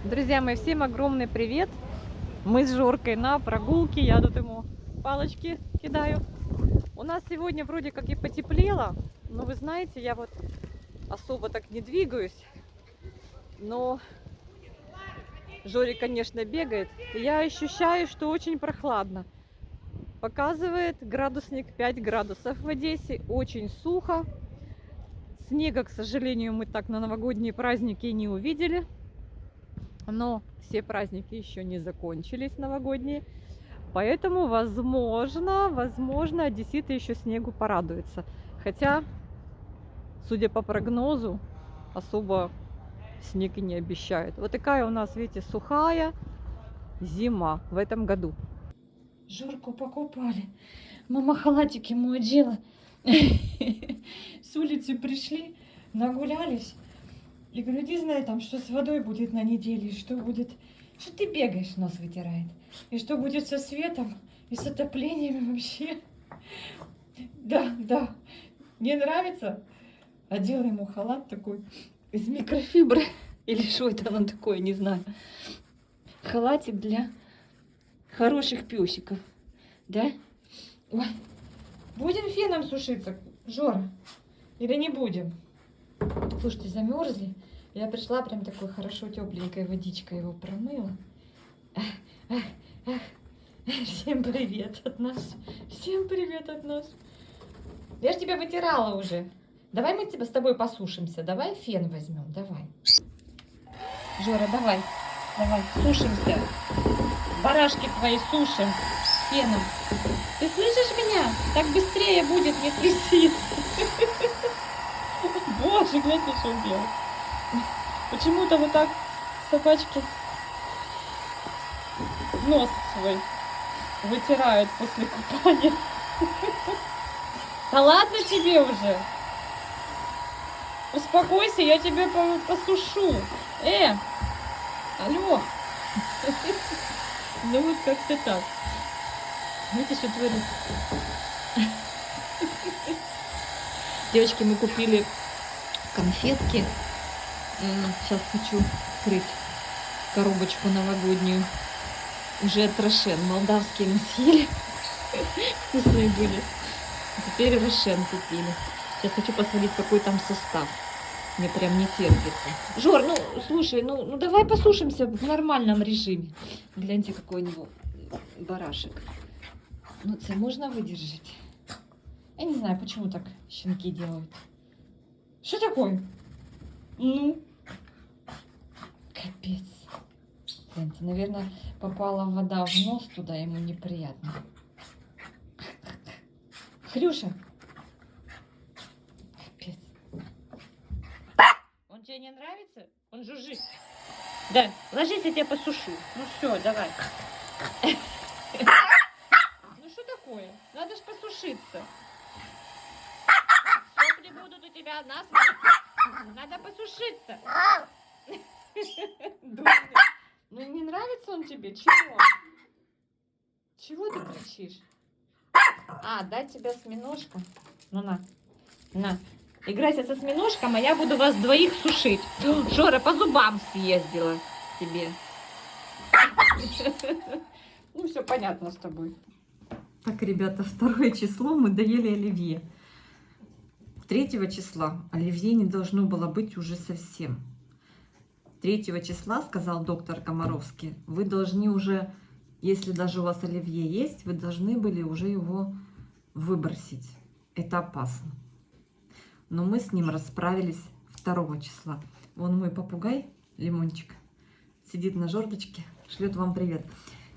Друзья мои, всем огромный привет! Мы с Жоркой на прогулке, я тут ему палочки кидаю. У нас сегодня вроде как и потеплело, но вы знаете, я вот особо так не двигаюсь, но Жорик, конечно, бегает. И я ощущаю, что очень прохладно. Показывает градусник 5 градусов в Одессе, очень сухо. Снега, к сожалению, мы так на новогодние праздники не увидели. Но все праздники еще не закончились, новогодние. Поэтому, возможно, одесситы еще снегу порадуются. Хотя, судя по прогнозу, особо снег и не обещают. Вот такая у нас, видите, сухая зима в этом году. Жорку покупали. Мама халатик ему одела. С улицы пришли, нагулялись. И говорю, иди знай там, что с водой будет на неделе, и что будет... Что ты бегаешь, нос вытирает. И что будет со светом, и с отоплением вообще. Да. Мне нравится. Одела ему халат такой из микрофибры. Или что это оно такое, не знаю. Халатик для хороших песиков. Да? Ой. Будем феном сушиться, Жора? Или не будем? Слушайте, замерзли. Я пришла, прям такой хорошо тепленькой водичкой его промыла. Всем привет от нас. Всем привет от нас. Я ж тебя вытирала уже. Давай мы тебя с тобой посушимся. Давай фен возьмем. Давай. Жора, давай. Давай, сушимся. Барашки твои сушим феном. Ты слышишь меня? Так быстрее будет, не трясись. Боже, гляньте, что он делает. Почему-то вот так собачки нос свой вытирают после купания. Да ладно тебе уже. Успокойся, я тебя посушу. Алло. Ну вот как-то так. Видите, что творится? Девочки, мы купили конфетки. Сейчас хочу открыть коробочку новогоднюю. Уже от Рошен. Молдавские мы съели. Вкусные были. Теперь Рошен купили. Сейчас хочу посмотреть, какой там состав. Мне прям не терпится. Жор, ну слушай, ну давай посушимся в нормальном режиме. Гляньте, какой у него барашек. Ну, это можно выдержать. Я не знаю, почему так щенки делают. Что такое? Ну? Капец. Гляньте, наверное, попала вода в нос туда, ему неприятно. Хрюша. Капец. Он тебе не нравится? Он жужжит. Да, ложись, я тебя посушу. Ну все, давай. Ну что такое? Надо ж посушиться. Сопли будут у тебя насмерть. Надо посушиться. Ну не нравится он тебе? Чего? Чего ты кричишь? Дать тебе осьминожка? Ну на. Играйся со осьминожком, а я буду вас двоих сушить. Жора, по зубам съездила тебе. Ну все понятно с тобой. Так, ребята, 2 число мы доели оливье. 3 числа оливье не должно было быть уже совсем. 3 числа, сказал доктор Комаровский, вы должны уже, если даже у вас оливье есть, вы должны были уже его выбросить. Это опасно. Но мы с ним расправились 2 числа. Вон мой попугай, Лимончик, сидит на жердочке, шлет вам привет.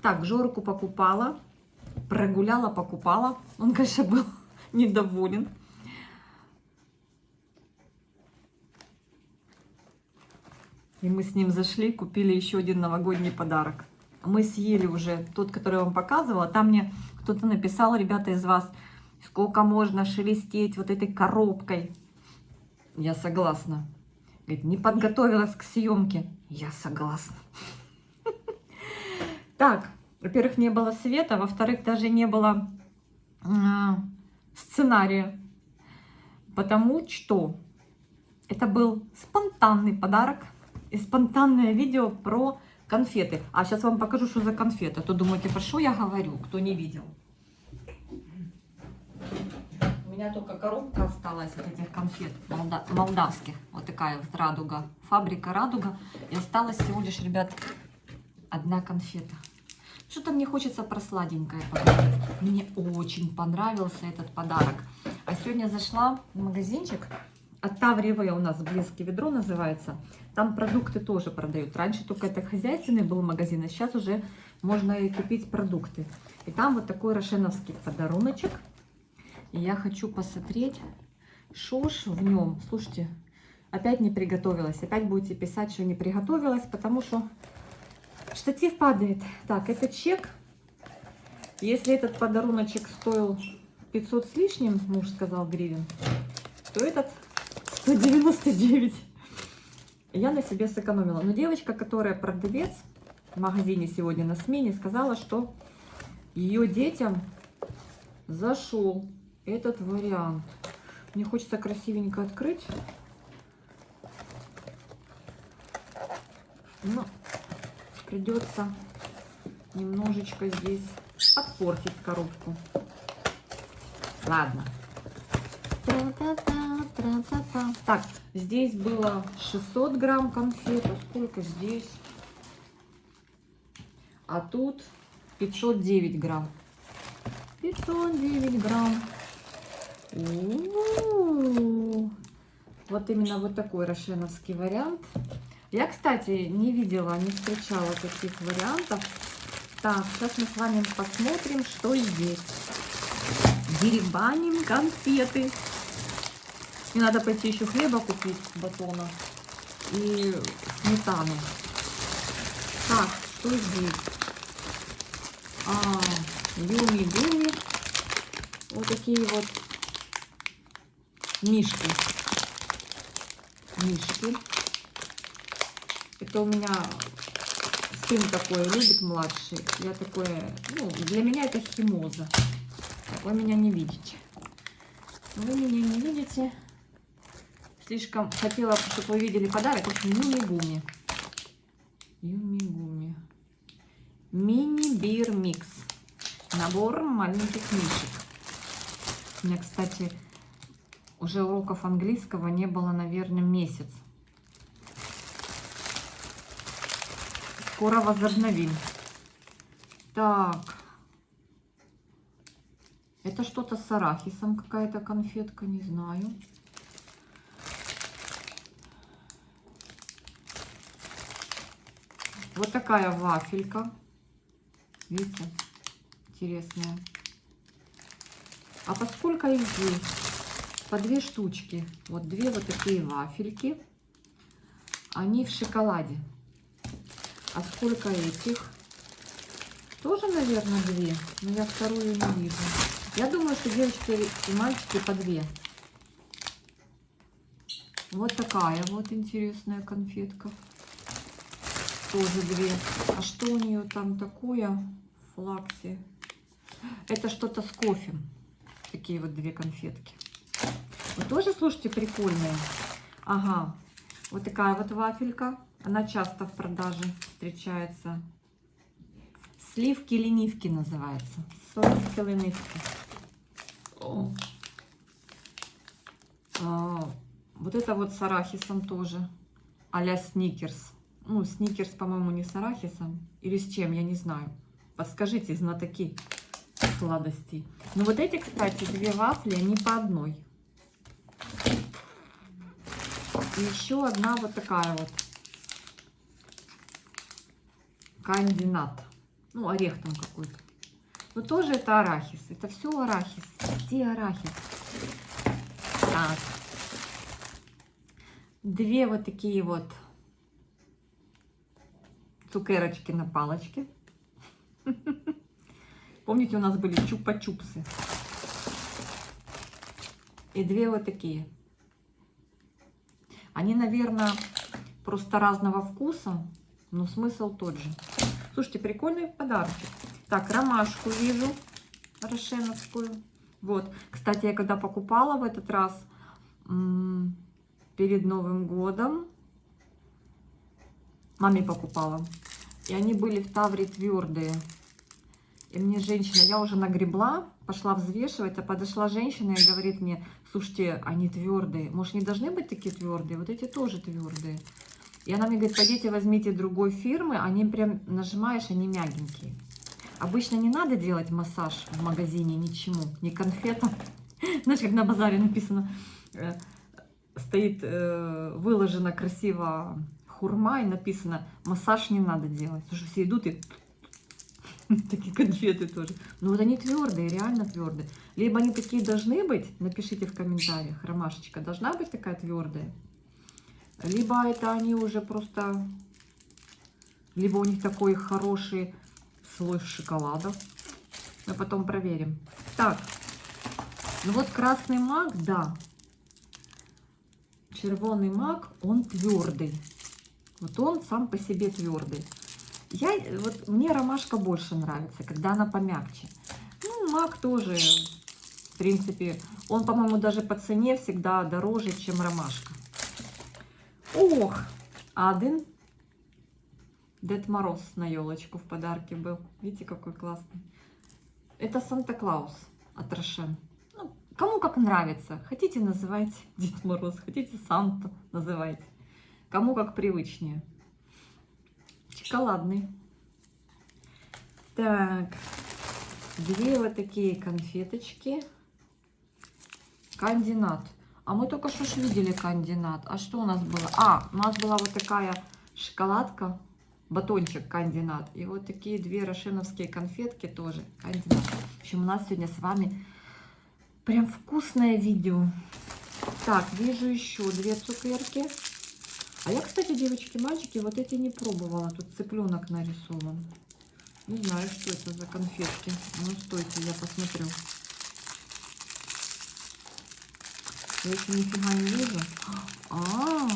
Так, Жорку покупала, прогуляла, покупала. Он, конечно, был недоволен. И мы с ним зашли, купили еще один новогодний подарок. Мы съели уже тот, который я вам показывала. Там мне кто-то написал, ребята из вас, сколько можно шелестеть вот этой коробкой. Я согласна. Говорит, не подготовилась к съемке. Я согласна. Так, во-первых, не было света, во-вторых, даже не было сценария. Потому что это был спонтанный подарок спонтанное видео про конфеты. А сейчас вам покажу, что за конфеты. А то думаете, про что я говорю, кто не видел. У меня только коробка осталась от этих конфет молдавских. Вот такая вот радуга. Фабрика Радуга. И осталась всего лишь, ребят, одна конфета. Что-то мне хочется про сладенькое поговорить. Мне очень понравился этот подарок. А сегодня зашла в магазинчик. От Тавриевой у нас «Блеск и ведро» называется. Там продукты тоже продают. Раньше только это хозяйственный был магазин, а сейчас уже можно и купить продукты. И там вот такой рошеновский подаруночек. И я хочу посмотреть, что ж в нем. Слушайте, опять не приготовилась. Опять будете писать, что не приготовилась, потому что штатив падает. Так, это чек. Если этот подаруночек стоил 500 с лишним, муж сказал, гривен, то этот 199. Я на себе сэкономила. Но девочка, которая продавец в магазине сегодня на смене, сказала, что ее детям зашел этот вариант. Мне хочется красивенько открыть. Но придется немножечко здесь подпортить коробку. Ладно. Так, здесь было 600 грамм конфет. А сколько здесь? А тут 509 грамм. 509 грамм. Вот именно вот такой рошеновский вариант. Я, кстати, не видела, не встречала таких вариантов. Так, сейчас мы с вами посмотрим, что здесь. Деребаним конфеты. Мне надо пойти еще хлеба купить, батона и сметану. Так, что здесь? Юми-гуми. Вот такие вот мишки. Это у меня сын такой любит, младший. Я такое, ну, для меня это химоза. Вы меня не видите. Вы меня не видите. Слишком хотела, чтобы вы видели подарок. В общем, Юми-гуми. Юми-гуми. Мини-бир микс. Набор маленьких мишек. У меня, кстати, уже уроков английского не было, наверное, месяц. Скоро возобновим. Так. Это что-то с арахисом, какая-то конфетка, не знаю. Вот такая вафелька. Видите? Интересная. А поскольку их здесь? По 2 штучки. Вот 2 вот такие вафельки. Они в шоколаде. А сколько этих? Тоже, наверное, 2. Но я вторую не вижу. Я думаю, что девочки и мальчики по 2. Вот такая вот интересная конфетка. Тоже 2. А что у нее там такое? Флакси. Это что-то с кофе. Такие вот 2 конфетки. Вот тоже, слушайте, прикольные. Ага. Вот такая вот вафелька. Она часто в продаже встречается. Сливки-ленивки называется. Сливки-ленивки. Вот это вот с арахисом тоже. А-ля сникерс. Ну, сникерс, по-моему, не с арахисом. Или с чем, я не знаю. Подскажите, знатоки сладостей. Ну, вот эти, кстати, 2 вафли, они по одной. И еще одна вот такая вот. Кандинат. Ну, орех там какой-то. Но тоже это арахис. Это все арахис. Где арахис? Так. 2 вот такие вот цукерочки на палочке. Помните, у нас были чупа-чупсы. И 2 вот такие. Они, наверное, просто разного вкуса, но смысл тот же. Слушайте, прикольный подарочек. Так, ромашку вижу, рошеновскую. Вот. Кстати, я когда покупала в этот раз перед Новым годом, Маме покупала. И они были в Тавре твердые. И мне женщина, я уже нагребла, пошла взвешивать, а подошла женщина и говорит мне: слушайте, они твердые. Может, не должны быть такие твердые? Вот эти тоже твердые. И она мне говорит: пойдите возьмите другой фирмы, они прям нажимаешь, они мягенькие. Обычно не надо делать массаж в магазине ничему, ни конфетам. Знаешь, как на базаре написано, стоит, выложена красиво хурма и написано: массаж не надо делать. Потому что все идут и такие конфеты тоже. Но вот они твердые, реально твердые. Либо они такие должны быть, напишите в комментариях, ромашечка должна быть такая твердая. Либо это они уже просто, либо у них такой хороший слой шоколада. Мы потом проверим. Так, ну вот красный мак, да. Червоный мак, он твердый. Вот он сам по себе твердый. Вот мне ромашка больше нравится, когда она помягче. Ну, мак тоже, в принципе, он, по-моему, даже по цене всегда дороже, чем ромашка. Ох, один Дед Мороз на елочку в подарке был. Видите, какой классный. Это Санта-Клаус от Рошен. Ну, кому как нравится. Хотите, называйте Дед Мороз, хотите Санту называйте. Кому как привычнее. Шоколадный. Так, две вот такие конфеточки. Кандинат. А мы только что ж видели кандинат. А что у нас было? А, у нас была вот такая шоколадка, батончик кандинат. И вот такие две рошеновские конфетки тоже кандинат. В общем, у нас сегодня с вами прям вкусное видео. Так, вижу еще две цукерки. А я, кстати, девочки, мальчики, вот эти не пробовала. Тут цыпленок нарисован. Не знаю, что это за конфетки. Ну, стойте, я посмотрю. Я еще нифига не вижу. А,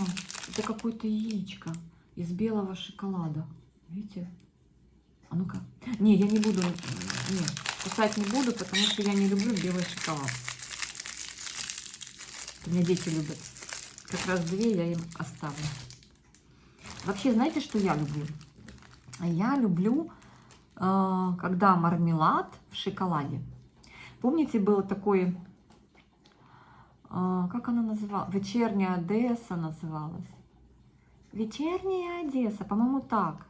это какое-то яичко из белого шоколада. Видите? А ну-ка. Не, я не буду. Нет, кусать не буду, потому что я не люблю белый шоколад. У меня дети любят. Как раз две я им оставлю. Вообще, знаете, что я люблю? Я люблю, когда мармелад в шоколаде. Помните, был такой... Как она называлась? Вечерняя Одесса называлась. Вечерняя Одесса, по-моему, так.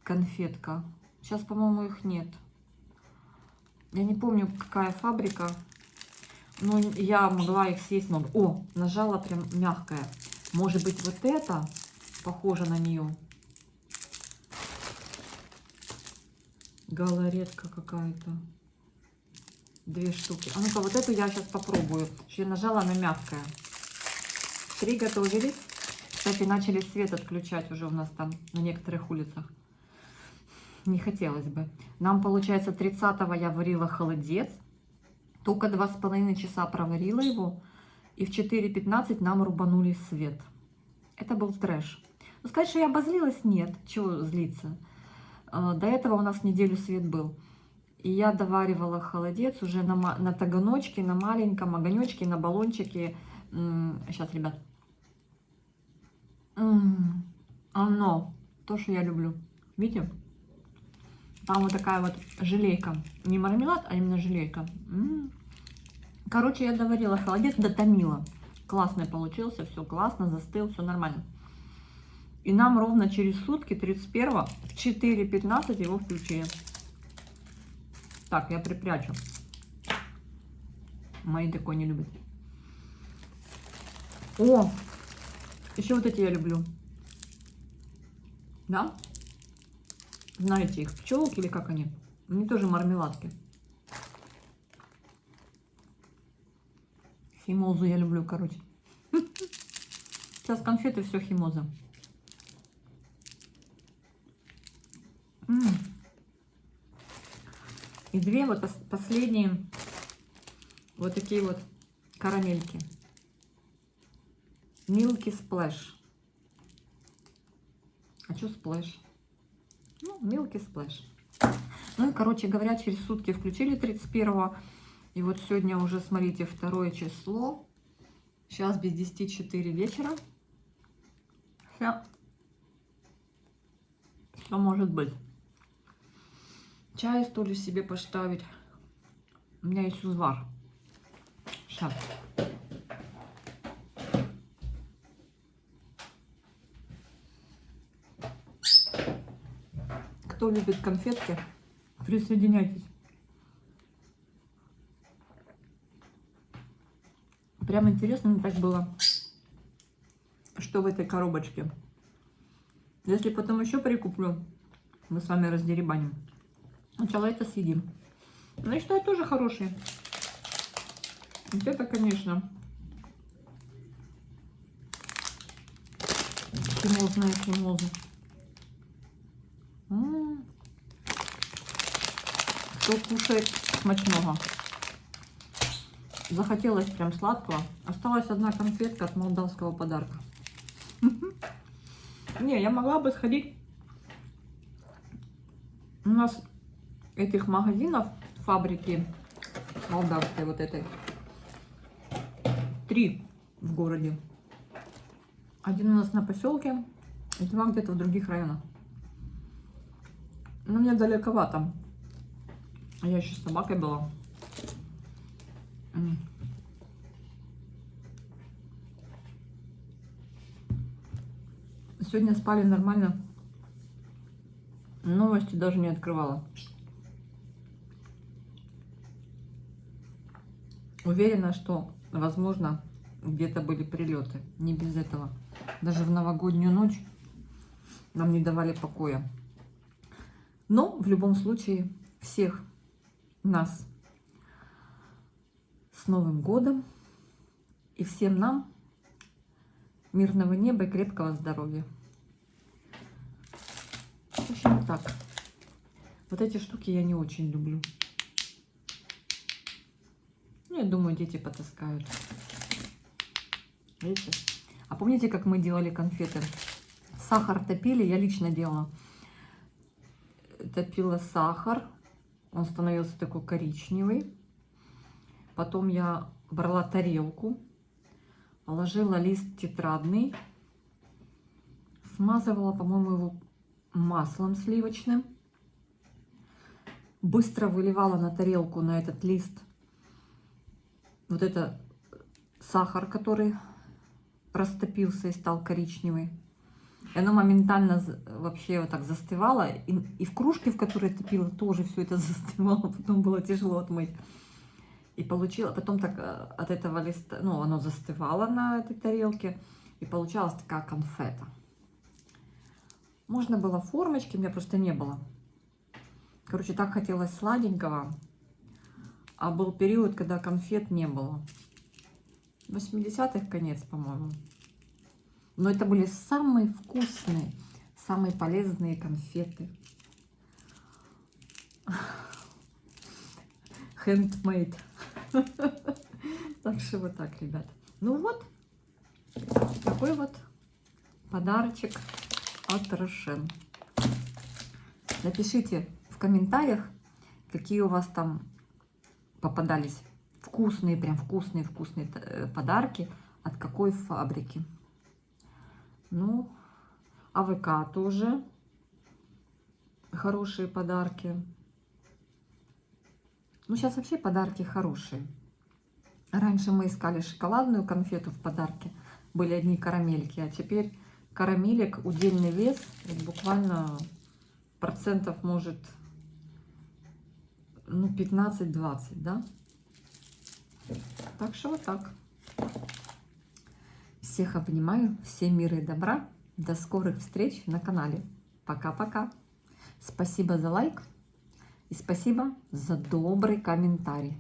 Конфетка. Сейчас, по-моему, их нет. Я не помню, какая фабрика. Но я могла их съесть много. О, нажала прям мягкая. Может быть, вот это похоже на нее. Галаретка какая-то. Две штуки. А ну-ка, вот эту я сейчас попробую. Я нажала, она мягкая. Приготовились. Кстати, начали свет отключать уже у нас там на некоторых улицах. Не хотелось бы. Нам, получается, 30-го я варила холодец. Только 2,5 часа проварила его. И в 4:15 нам рубанули свет. Это был трэш. Ну, сказать, что я обозлилась, нет. Чего злиться? До этого у нас неделю свет был. И я доваривала холодец уже на таганочке, на маленьком огонечке, на баллончике. Сейчас, ребят. Оно, то, что я люблю. Видите? Там вот такая вот желейка. Не мармелад, а именно желейка. Короче, я доварила холодец, дотомила. Классный получился, все классно, застыл, все нормально. И нам ровно через сутки, 31-го, в 4:15 его включили. Так, я припрячу. Мои такое не любят. О, еще вот эти я люблю. Да? Знаете их, пчелки или как они? Они тоже мармеладки. Химозу я люблю, короче. Сейчас конфеты, все химоза. И две вот последние вот такие вот карамельки. Milky Splash. А что Splash? Ну, Milky Splash. Ну и, короче говоря, через сутки включили 31-го. И вот сегодня уже, смотрите, 2 число. Сейчас без 10:04 вечера. Все. Что может быть? Чай, что ли, себе поставить? У меня есть узвар. Сейчас. Кто любит конфетки, присоединяйтесь. Прям интересно мне так было, что в этой коробочке. Если потом еще прикуплю, мы с вами раздеребаним. Сначала это съедим. Но я считаю, тоже хорошие. Вот это, конечно, химозная химоза. Кто кушает смачного. Захотелось прям сладкого. Осталась одна конфетка от молдавского подарка. Не, я могла бы сходить. У нас этих магазинов, фабрики молдавской вот этой, 3 в городе. Один у нас на поселке, и 2 где-то в других районах. Но мне далековато. Я еще с собакой была. Сегодня спали нормально. Новости даже не открывала. Уверена, что, возможно, где-то были прилеты. Не без этого. Даже в новогоднюю ночь нам не давали покоя. Но в любом случае всех нас с Новым годом. И всем нам мирного неба и крепкого здоровья. В общем, так. Вот эти штуки я не очень люблю. Ну, я думаю, дети потаскают. Видите? А помните, как мы делали конфеты? Сахар топили, я лично делала. Топила сахар. Он становился такой коричневый. Потом я брала тарелку, положила лист тетрадный, смазывала, по-моему, его маслом сливочным, быстро выливала на тарелку, на этот лист, вот это сахар, который растопился и стал коричневый. И оно моментально вообще вот так застывало. И в кружке, в которой топила, тоже все это застывало. Потом было тяжело отмыть. И получила, потом так от этого листа, ну, оно застывало на этой тарелке. И получалась такая конфета. Можно было формочки, у меня просто не было. Короче, так хотелось сладенького. А был период, когда конфет не было. 80-х конец, по-моему. Но это были самые вкусные, самые полезные конфеты. Handmade. Так что вот так, ребят. Ну вот, такой вот подарочек от Рошен. Напишите в комментариях, какие у вас там попадались вкусные, прям вкусные подарки, от какой фабрики. Ну, АВК тоже хорошие подарки. Ну, сейчас вообще подарки хорошие. Раньше мы искали шоколадную конфету в подарке. Были одни карамельки, а теперь карамелек удельный вес, вот буквально процентов может, ну, 15-20, да? Так что вот так. Всех обнимаю, всем мира и добра. До скорых встреч на канале. Пока-пока. Спасибо за лайк и спасибо за добрый комментарий.